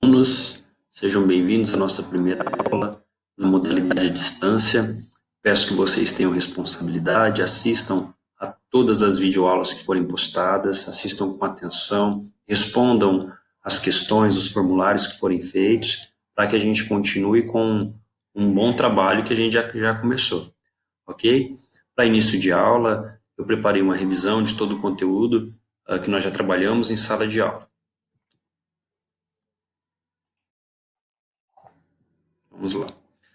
Alunos, sejam bem-vindos à nossa primeira aula na modalidade à distância. Peço que vocês tenham responsabilidade, assistam a todas as videoaulas que forem postadas, assistam com atenção, respondam as questões, os formulários que forem feitos, para que a gente continue com um bom trabalho que a gente já começou, ok? Para início de aula, eu preparei uma revisão de todo o conteúdo que nós já trabalhamos em sala de aula. Vamos lá.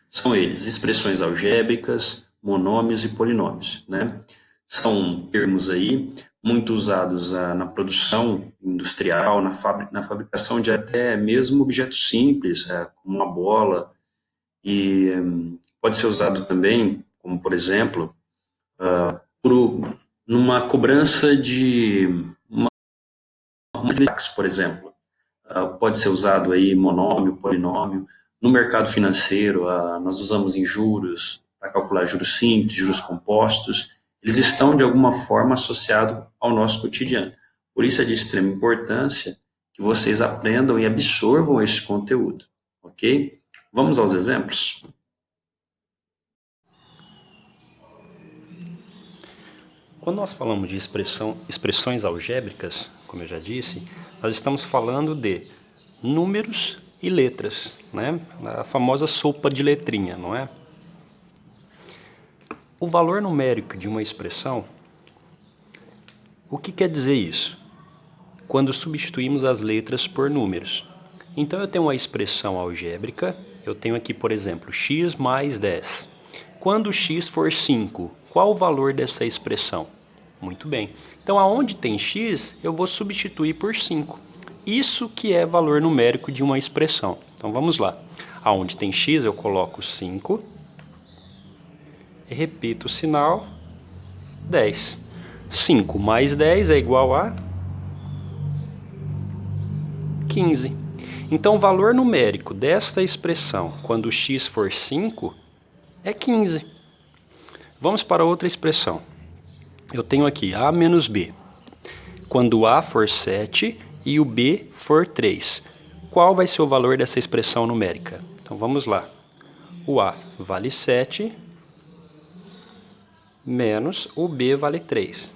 São eles expressões algébricas, monômios e polinômios, né? São termos aí muito usados na produção industrial, na fabricação de até mesmo objetos simples, como uma bola, e pode ser usado também, como por exemplo, numa cobrança de uma taxa, por exemplo. Pode ser usado aí monômio, polinômio. No mercado financeiro, nós usamos em juros, para calcular juros simples, juros compostos. Eles estão, de alguma forma, associados ao nosso cotidiano. Por isso é de extrema importância que vocês aprendam e absorvam esse conteúdo, ok? Vamos aos exemplos? Quando nós falamos de expressões algébricas, como eu já disse, nós estamos falando de números e letras, né? A famosa sopa de letrinha, não é? O valor numérico de uma expressão, o que quer dizer isso? Quando substituímos as letras por números. Então eu tenho uma expressão algébrica, eu tenho aqui, por exemplo, x mais 10. Quando x for 5, qual o valor dessa expressão? Muito bem. Então, aonde tem x, eu vou substituir por 5. Isso que é valor numérico de uma expressão. Então, vamos lá. Aonde tem x, eu coloco 5. E repito o sinal, 10. 5 mais 10 é igual a 15. Então, o valor numérico desta expressão, quando x for 5, é 15. Vamos para outra expressão. Eu tenho aqui a menos b. Quando a for 7 e o b for 3, qual vai ser o valor dessa expressão numérica? Então vamos lá. O a vale 7 menos o b vale 3.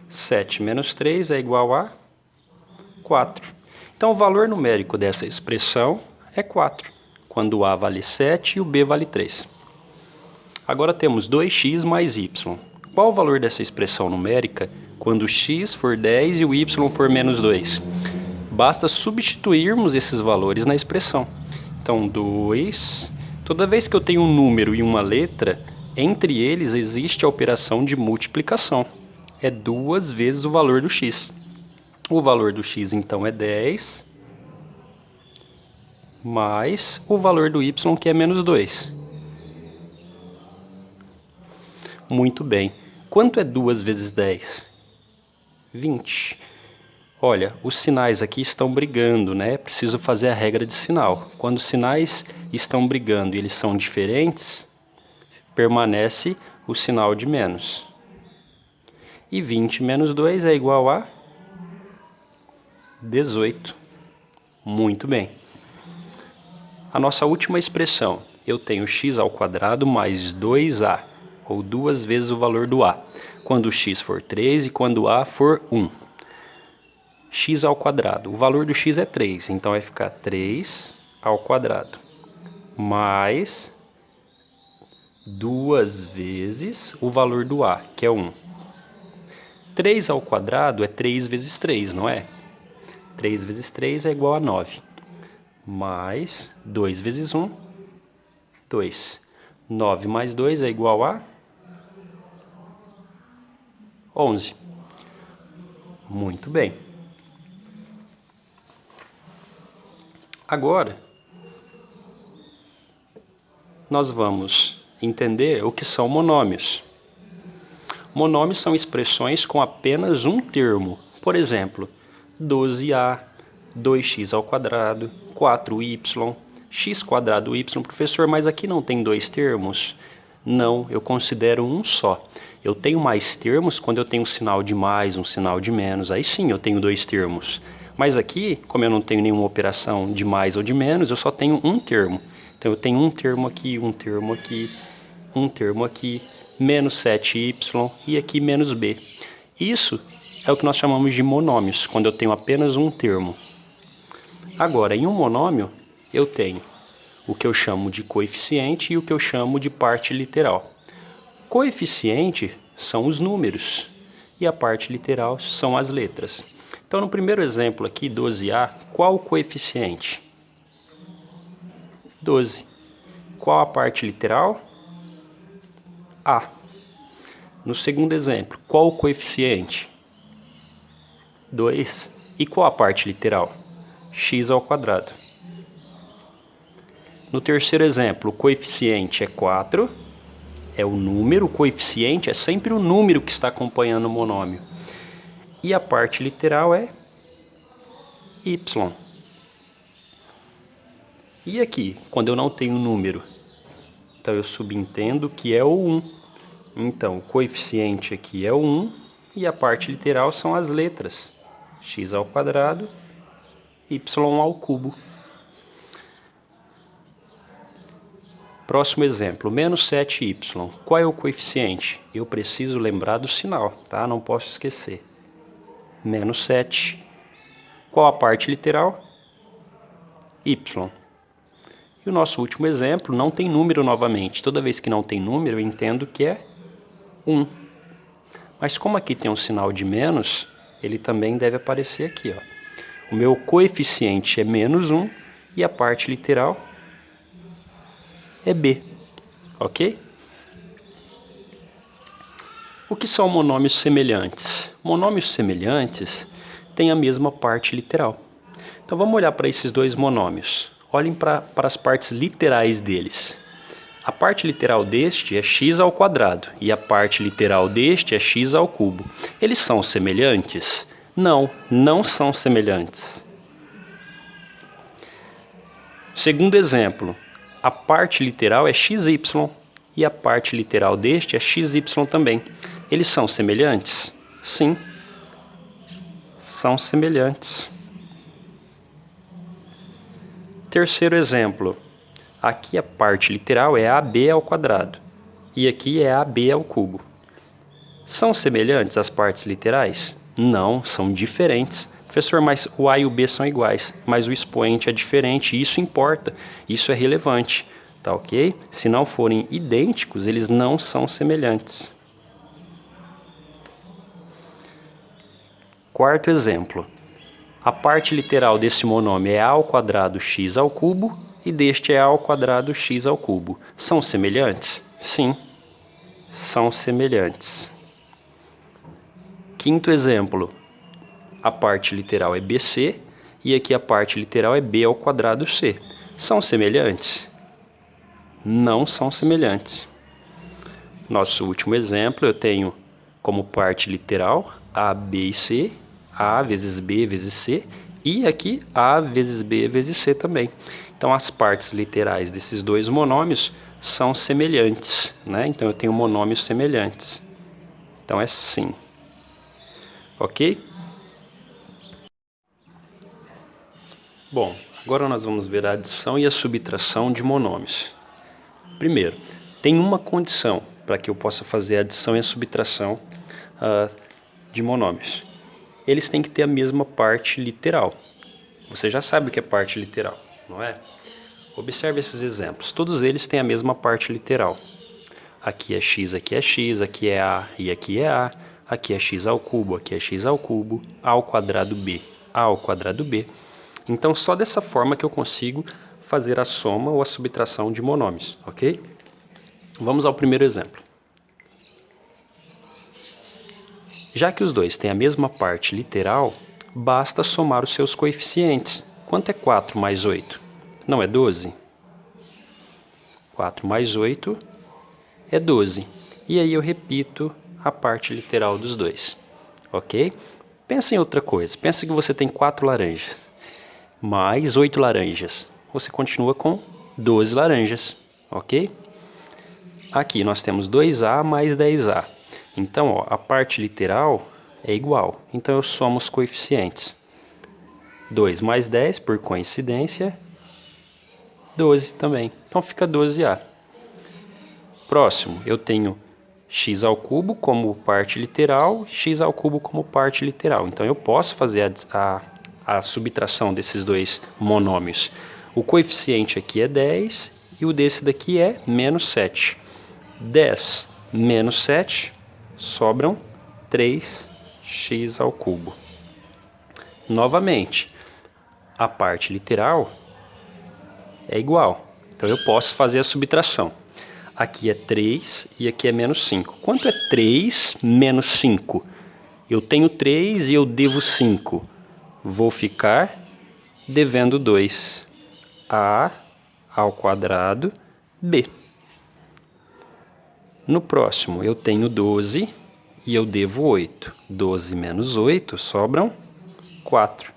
7 menos 3 é igual a 4. Então o valor numérico dessa expressão é 4, quando a vale 7 e o b vale 3. Agora temos 2x mais y. Qual o valor dessa expressão numérica quando x for 10 e o y for menos 2? Basta substituirmos esses valores na expressão. Então, 2... Toda vez que eu tenho um número e uma letra, entre eles existe a operação de multiplicação. É 2 vezes o valor do x. O valor do x, então, é 10, mais o valor do y, que é menos 2. Muito bem. Quanto é 2 vezes 10? 20. Olha, os sinais aqui estão brigando, né? Preciso fazer a regra de sinal. Quando os sinais estão brigando e eles são diferentes, permanece o sinal de menos. E 20 menos 2 é igual a 18. Muito bem. A nossa última expressão, eu tenho x ao quadrado mais 2a, ou 2 vezes o valor do a, quando x for 3 e quando a for 1. X ao quadrado. O valor do x é 3, então vai ficar 3 ao quadrado mais 2 vezes o valor do a, que é 1. 3 ao quadrado é 3 vezes 3, não é? 3 vezes 3 é igual a 9. Mais 2 vezes 1, 2. 9 mais 2 é igual a 11. Muito bem. Agora, nós vamos entender o que são monômios. Monômios são expressões com apenas um termo. Por exemplo, 12a, 2x ao quadrado, 4y, x quadrado y. Professor, mas aqui não tem dois termos? Não, eu considero um só. Eu tenho mais termos quando eu tenho um sinal de mais, um sinal de menos. Aí sim eu tenho dois termos. Mas aqui, como eu não tenho nenhuma operação de mais ou de menos, eu só tenho um termo. Então eu tenho um termo aqui, um termo aqui, um termo aqui, menos 7y e aqui menos b. Isso é o que nós chamamos de monômios, quando eu tenho apenas um termo. Agora, em um monômio, eu tenho o que eu chamo de coeficiente e o que eu chamo de parte literal. Coeficiente são os números e a parte literal são as letras. Então, no primeiro exemplo aqui, 12a, qual o coeficiente? 12. Qual a parte literal? A. No segundo exemplo, qual o coeficiente? 2. E qual a parte literal? X ao quadrado. No terceiro exemplo, o coeficiente é 4. É o número, o coeficiente é sempre o número que está acompanhando o monômio. E a parte literal é y. E aqui, quando eu não tenho número? Então eu subentendo que é o 1. Então o coeficiente aqui é o 1 e a parte literal são as letras. X ao quadrado, y ao cubo. Próximo exemplo, menos 7y. Qual é o coeficiente? Eu preciso lembrar do sinal, tá? Não posso esquecer. Menos 7. Qual a parte literal? Y. E o nosso último exemplo não tem número novamente. Toda vez que não tem número, eu entendo que é 1. Mas como aqui tem um sinal de menos, ele também deve aparecer aqui, ó. O meu coeficiente é menos 1 e a parte literal é b, ok? O que são monômios semelhantes? Monômios semelhantes têm a mesma parte literal. Então vamos olhar para esses dois monômios. Olhem para as partes literais deles. A parte literal deste é x ao quadrado e a parte literal deste é x ao cubo. Eles são semelhantes? Não, não são semelhantes. Segundo exemplo, a parte literal é xy e a parte literal deste é xy também. Eles são semelhantes? Sim, são semelhantes. Terceiro exemplo, aqui a parte literal é AB ao quadrado e aqui é AB ao cubo. São semelhantes as partes literais? Não, são diferentes. Professor, mas o A e o B são iguais, mas o expoente é diferente e isso importa, isso é relevante, tá ok? Se não forem idênticos, eles não são semelhantes. Quarto exemplo. A parte literal desse monômio é a ao quadrado x ao cubo e deste é a ao quadrado x ao cubo. São semelhantes? Sim, são semelhantes. Quinto exemplo. A parte literal é BC e aqui a parte literal é B ao quadrado C. São semelhantes? Não são semelhantes. Nosso último exemplo, eu tenho como parte literal A, B e C, A vezes B vezes C, e aqui A vezes B vezes C também. Então as partes literais desses dois monômios são semelhantes, né? Então eu tenho monômios semelhantes. Então é sim. Ok? Bom, agora nós vamos ver a adição e a subtração de monômios. Primeiro, tem uma condição para que eu possa fazer a adição e a subtração de monômios. Eles têm que ter a mesma parte literal. Você já sabe o que é parte literal, não é? Observe esses exemplos. Todos eles têm a mesma parte literal. Aqui é x, aqui é x, aqui é a e aqui é a. Aqui é x ao cubo, aqui é x ao cubo. A ao quadrado b, a ao quadrado b. Então, só dessa forma que eu consigo fazer a soma ou a subtração de monômios, ok? Vamos ao primeiro exemplo. Já que os dois têm a mesma parte literal, basta somar os seus coeficientes. Quanto é 4 mais 8? Não é 12? 4 mais 8 é 12. E aí eu repito a parte literal dos dois, ok? Pensa em outra coisa. Pensa que você tem 4 laranjas, mais 8 laranjas. Você continua com 12 laranjas, ok? Aqui nós temos 2A mais 10A. Então, ó, a parte literal é igual. Então, eu somo os coeficientes. 2 mais 10, por coincidência, 12 também. Então fica 12A. Próximo, eu tenho x ao cubo como parte literal, x ao cubo como parte literal. Então eu posso fazer a subtração desses dois monômios. O coeficiente aqui é 10 e o desse daqui é menos 7. 10 menos 7, sobram 3x ao cubo. Novamente, a parte literal é igual. Então eu posso fazer a subtração. Aqui é 3 e aqui é menos 5. Quanto é 3 menos 5? Eu tenho 3 e eu devo 5. Vou ficar devendo 2. A ao quadrado B. No próximo, eu tenho 12 e eu devo 8. 12 menos 8 sobram 4.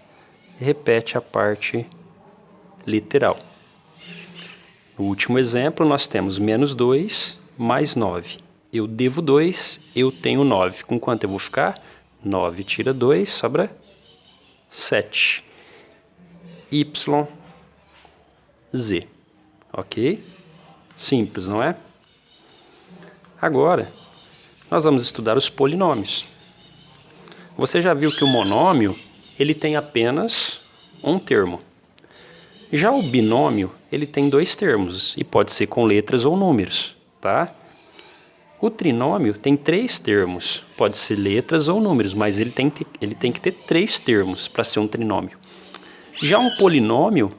Repete a parte literal. No último exemplo, nós temos menos 2 mais 9. Eu devo 2, eu tenho 9. Com quanto eu vou ficar? 9 tira 2, sobra 7. Y, Z. Ok? Simples, não é? Agora, nós vamos estudar os polinômios. Você já viu que o monômio, ele tem apenas um termo. Já o binômio, ele tem 2 termos, e pode ser com letras ou números, tá? O trinômio tem 3 termos, pode ser letras ou números, mas ele tem que ter 3 termos para ser um trinômio. Já um polinômio,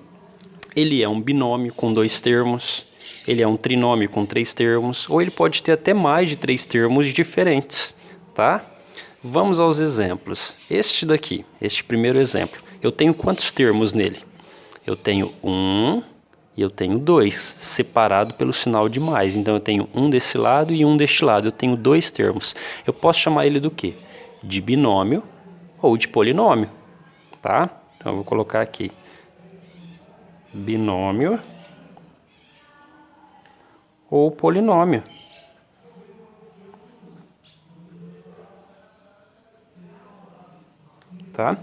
ele é um binômio com 2 termos, ele é um trinômio com 3 termos, ou ele pode ter até mais de 3 termos diferentes, tá? Vamos aos exemplos. Este daqui, este primeiro exemplo, eu tenho quantos termos nele? Eu tenho 1 e eu tenho 2, separado pelo sinal de mais. Então eu tenho um desse lado e um deste lado. Eu tenho 2 termos. Eu posso chamar ele do quê? De binômio ou de polinômio, tá? Então eu vou colocar aqui binômio ou polinômio. Tá?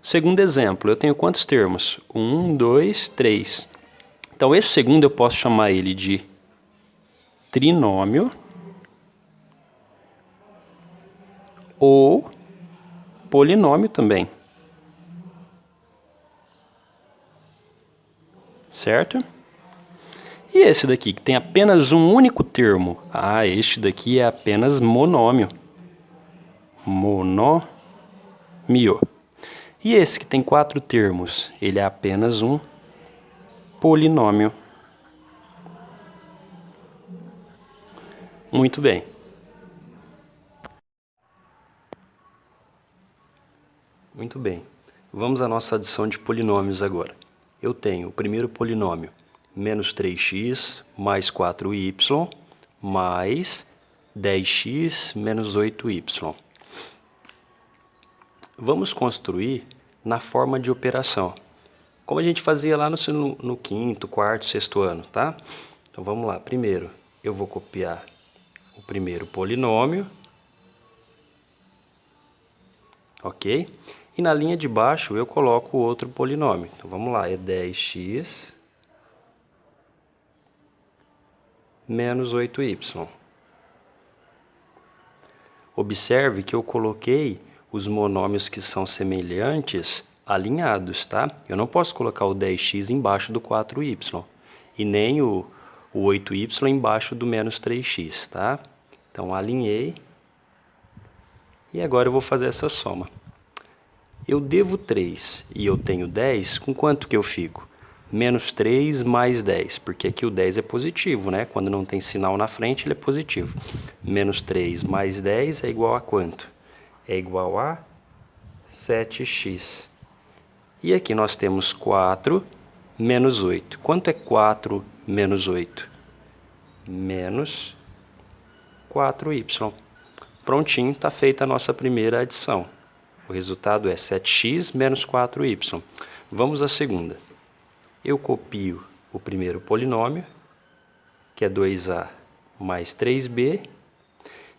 Segundo exemplo, eu tenho quantos termos? 1, 2, 3. Então, esse segundo eu posso chamar ele de trinômio ou polinômio também. Certo? E esse daqui, que tem apenas um único termo? Ah, este daqui é apenas monômio. Monômio. E esse que tem 4 termos? Ele é apenas um polinômio. Muito bem. Muito bem. Vamos à nossa adição de polinômios agora. Eu tenho o primeiro polinômio, menos 3x mais 4y mais 10x menos 8y. Vamos construir na forma de operação, como a gente fazia lá no quinto, quarto, sexto ano, tá? Então vamos lá. Primeiro, eu vou copiar o primeiro polinômio, ok? E na linha de baixo eu coloco o outro polinômio. Então vamos lá, é 10x menos 8y. Observe que eu coloquei os monômios que são semelhantes alinhados, tá? Eu não posso colocar o 10x embaixo do 4y e nem o 8y embaixo do menos 3x, tá? Então alinhei e agora eu vou fazer essa soma. Eu devo 3 e eu tenho 10, com quanto que eu fico? Menos 3 mais 10, porque aqui o 10 é positivo, né? Quando não tem sinal na frente, ele é positivo. Menos 3 mais 10 é igual a quanto? É igual a 7x. E aqui nós temos 4 menos 8. Quanto é 4 menos 8? Menos 4y. Prontinho, está feita a nossa primeira adição. O resultado é 7x menos 4y. Vamos à segunda. Eu copio o primeiro polinômio, que é 2a mais 3b, e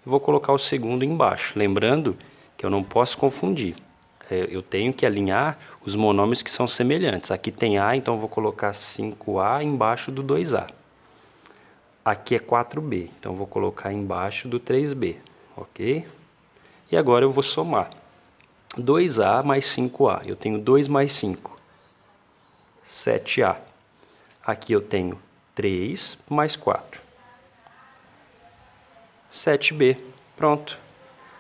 vou colocar o segundo embaixo. Lembrando que eu não posso confundir. Eu tenho que alinhar os monômios que são semelhantes. Aqui tem A, então eu vou colocar 5A embaixo do 2A. Aqui é 4B, então eu vou colocar embaixo do 3B, ok? E agora eu vou somar. 2A mais 5A, eu tenho 2 mais 5, 7A. Aqui eu tenho 3 mais 4, 7B. Pronto.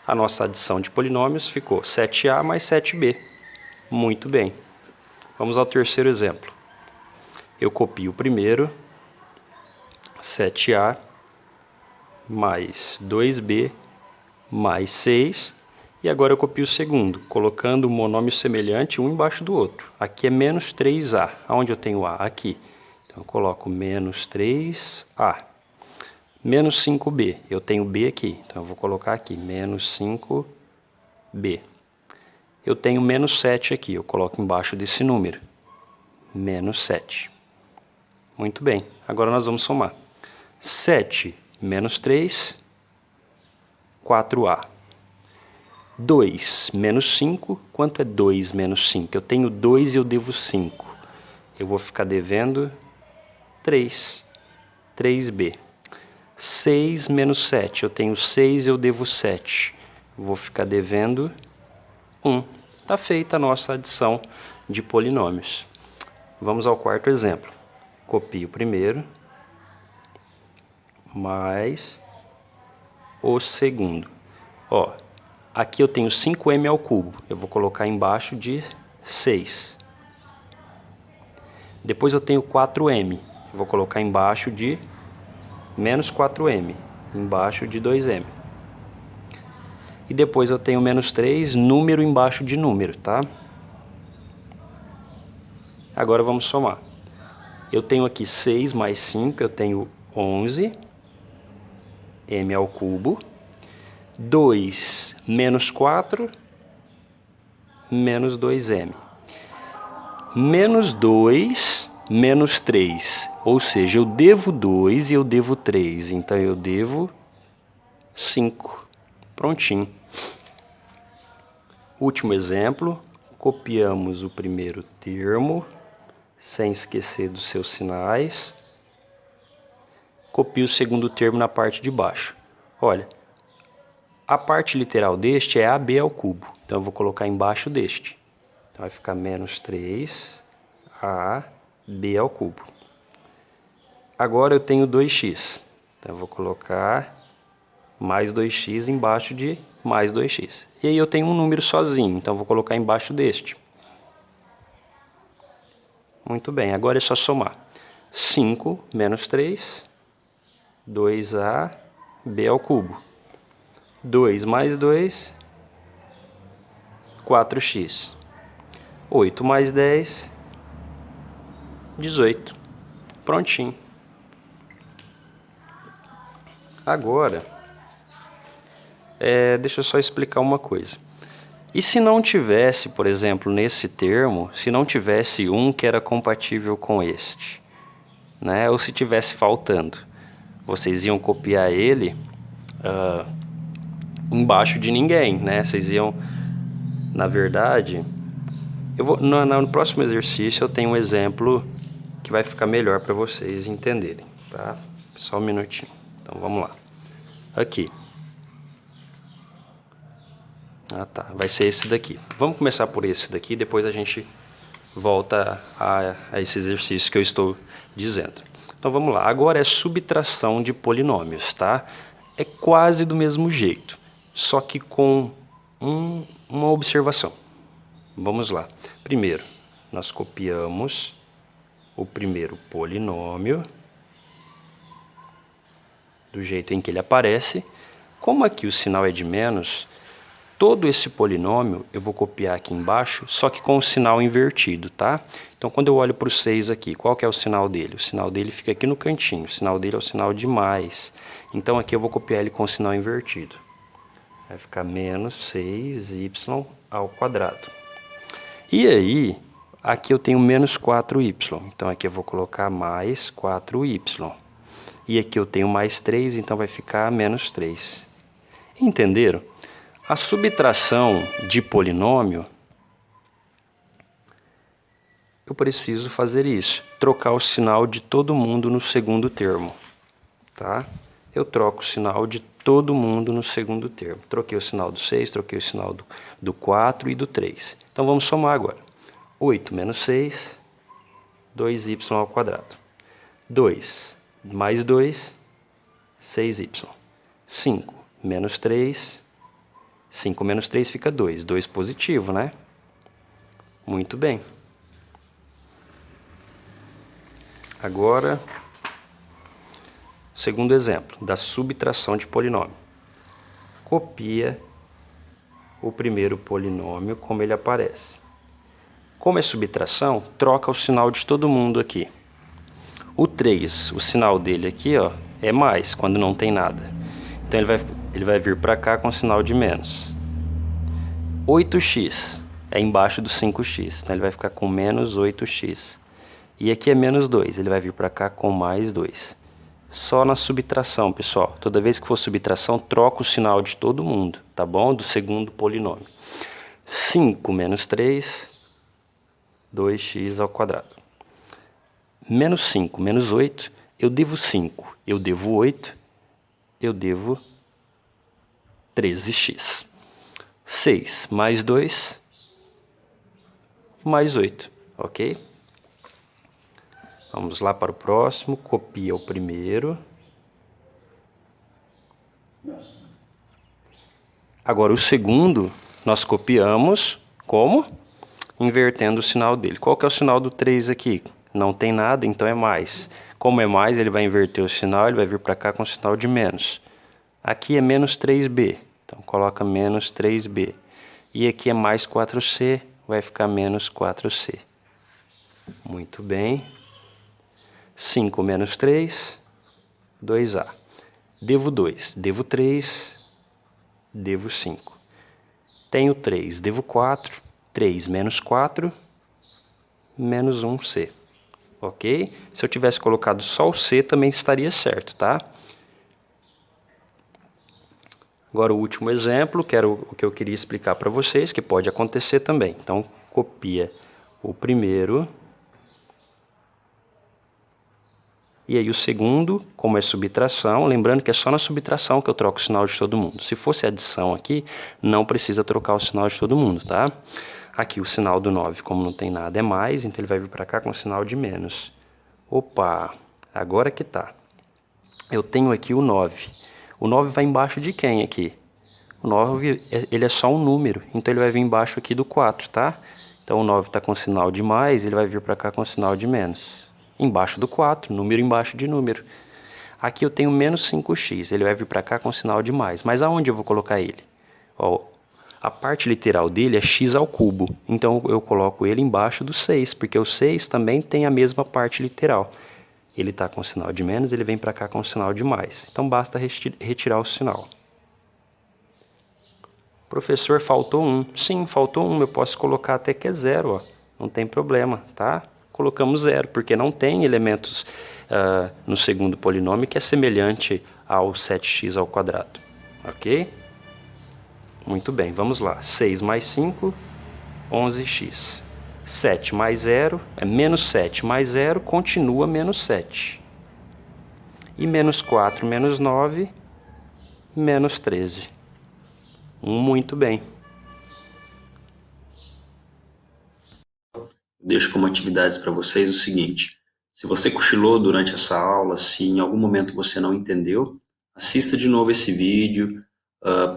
A nossa adição de polinômios ficou 7A mais 7B. Muito bem. Vamos ao terceiro exemplo. Eu copio o primeiro, 7A mais 2B mais 6. E agora eu copio o segundo, colocando o monômio semelhante um embaixo do outro. Aqui é menos 3A. Aonde eu tenho A? Aqui. Então eu coloco menos 3A. Menos 5B. Eu tenho B aqui. Então eu vou colocar aqui, menos 5B. Eu tenho menos 7 aqui. Eu coloco embaixo desse número. Menos 7. Muito bem. Agora nós vamos somar. 7 menos 3, 4A. 2 menos 5, quanto é 2 menos 5? Eu tenho 2 e eu devo 5. Eu vou ficar devendo 3, 3B. 6 menos 7, eu tenho 6 e eu devo 7. Eu vou ficar devendo 1. Está feita a nossa adição de polinômios. Vamos ao quarto exemplo. Copio o primeiro, mais o segundo. Ó, aqui eu tenho 5m ao cubo. Eu vou colocar embaixo de 6. Depois eu tenho 4m. Eu vou colocar embaixo de menos 4m. Embaixo de 2m. E depois eu tenho menos 3, número embaixo de número, tá? Agora vamos somar. Eu tenho aqui 6 mais 5, eu tenho 11. M ao cubo. 2 menos 4, menos 2m. Menos 2, menos 3. Ou seja, eu devo 2 e eu devo 3. Então eu devo 5. Prontinho. Último exemplo. Copiamos o primeiro termo, sem esquecer dos seus sinais. Copio o segundo termo na parte de baixo. Olha, a parte literal deste é AB ao cubo. Então eu vou colocar embaixo deste. Então vai ficar menos 3AB ao cubo. Agora eu tenho 2x. Então eu vou colocar mais 2x embaixo de mais 2x. E aí eu tenho um número sozinho. Então eu vou colocar embaixo deste. Muito bem, agora é só somar. 5 menos 3, 2AB ao cubo. 2 mais 2, 4x. 8 mais 10, 18. Prontinho. Agora, deixa eu só explicar uma coisa. E se não tivesse, por exemplo, nesse termo, se não tivesse um que era compatível com este, né? Ou se tivesse faltando, vocês iam copiar ele embaixo de ninguém, né? Vocês iam, na verdade, no próximo exercício eu tenho um exemplo que vai ficar melhor para vocês entenderem, tá? Só um minutinho. Então vamos lá. Aqui. Tá. Vai ser esse daqui. Vamos começar por esse daqui, depois a gente volta a esse exercício que eu estou dizendo. Então vamos lá. Agora é subtração de polinômios, tá? É quase do mesmo jeito, só que com uma observação. Vamos lá. Primeiro, nós copiamos o primeiro polinômio do jeito em que ele aparece. Como aqui o sinal é de menos, todo esse polinômio eu vou copiar aqui embaixo, só que com o sinal invertido, tá? Então quando eu olho para o 6 aqui, qual que é o sinal dele? O sinal dele fica aqui no cantinho, o sinal dele é o sinal de mais. Então aqui eu vou copiar ele com o sinal invertido. Vai ficar menos 6y ao quadrado. E aí, aqui eu tenho menos 4y, então aqui eu vou colocar mais 4y. E aqui eu tenho mais 3, então vai ficar menos 3. Entenderam? A subtração de polinômio eu preciso fazer isso, trocar o sinal de todo mundo no segundo termo, tá? Eu troco o sinal de todo mundo no segundo termo. Troquei o sinal do 6, troquei o sinal do 4 e do 3. Então vamos somar agora. 8 menos 6, 2y ao quadrado. 2 mais 2, 6y. 5 menos 3, 5 menos 3 fica 2. 2 positivo, né? Muito bem. Agora, segundo exemplo, da subtração de polinômio. Copia o primeiro polinômio como ele aparece. Como é subtração, troca o sinal de todo mundo aqui. O 3, o sinal dele aqui, ó, é mais, quando não tem nada. Então ele vai vir para cá com o sinal de menos. 8x é embaixo do 5x, então ele vai ficar com menos 8x. E aqui é menos 2, ele vai vir para cá com mais 2. Só na subtração, pessoal. Toda vez que for subtração, troca o sinal de todo mundo, tá bom? Do segundo polinômio. 5 menos 3, 2x ao quadrado. Menos 5 menos 8, eu devo 5, eu devo 8, eu devo 13x. 6 mais 2, mais 8, ok? Vamos lá para o próximo, copia o primeiro. Agora o segundo, nós copiamos como? Invertendo o sinal dele. Qual que é o sinal do 3 aqui? Não tem nada, então é mais. Como é mais, ele vai inverter o sinal, ele vai vir para cá com o sinal de menos. Aqui é menos 3b, então coloca menos 3b. E aqui é mais 4c, vai ficar menos 4c. Muito bem. 5 menos 3, 2a. Devo 2, devo 3, devo 5. Tenho 3, devo 4, 3 menos 4, menos 1c. Ok? Se eu tivesse colocado só o c, também estaria certo, tá? Agora o último exemplo, que era o que eu queria explicar para vocês, que pode acontecer também. Então, copia o primeiro. E aí o segundo, como é subtração, lembrando que é só na subtração que eu troco o sinal de todo mundo. Se fosse adição aqui, não precisa trocar o sinal de todo mundo, tá? Aqui o sinal do 9, como não tem nada, é mais, então ele vai vir para cá com o sinal de menos. Opa, agora que tá. Eu tenho aqui o 9. O 9 vai embaixo de quem aqui? O 9, ele é só um número, então ele vai vir embaixo aqui do 4, tá? Então o 9 está com sinal de mais, ele vai vir para cá com sinal de menos. Embaixo do 4, número embaixo de número. Aqui eu tenho menos 5x, ele vai vir para cá com sinal de mais. Mas aonde eu vou colocar ele? Ó, a parte literal dele é x ao cubo, então eu coloco ele embaixo do 6, porque o 6 também tem a mesma parte literal. Ele está com sinal de menos, ele vem para cá com sinal de mais. Então basta retirar o sinal. Professor, faltou 1. Sim, faltou 1, eu posso colocar até que é 0, ó. Não tem problema, tá? Colocamos 0, porque não tem elementos no segundo polinômio que é semelhante ao 7x ao quadrado, ok? Muito bem, vamos lá. 6 mais 5, 11x. 7 mais 0, é menos 7 mais 0, continua menos 7. E menos 4 menos 9, menos 13. Muito bem. Deixo como atividades para vocês o seguinte: se você cochilou durante essa aula, se em algum momento você não entendeu, assista de novo esse vídeo,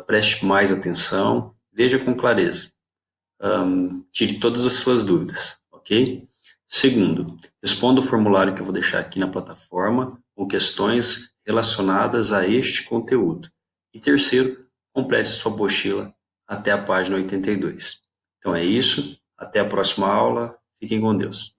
preste mais atenção, veja com clareza, tire todas as suas dúvidas, ok? Segundo, responda o formulário que eu vou deixar aqui na plataforma com questões relacionadas a este conteúdo. E terceiro, complete sua apostila até a página 82. Então é isso, até a próxima aula. Fiquem com Deus.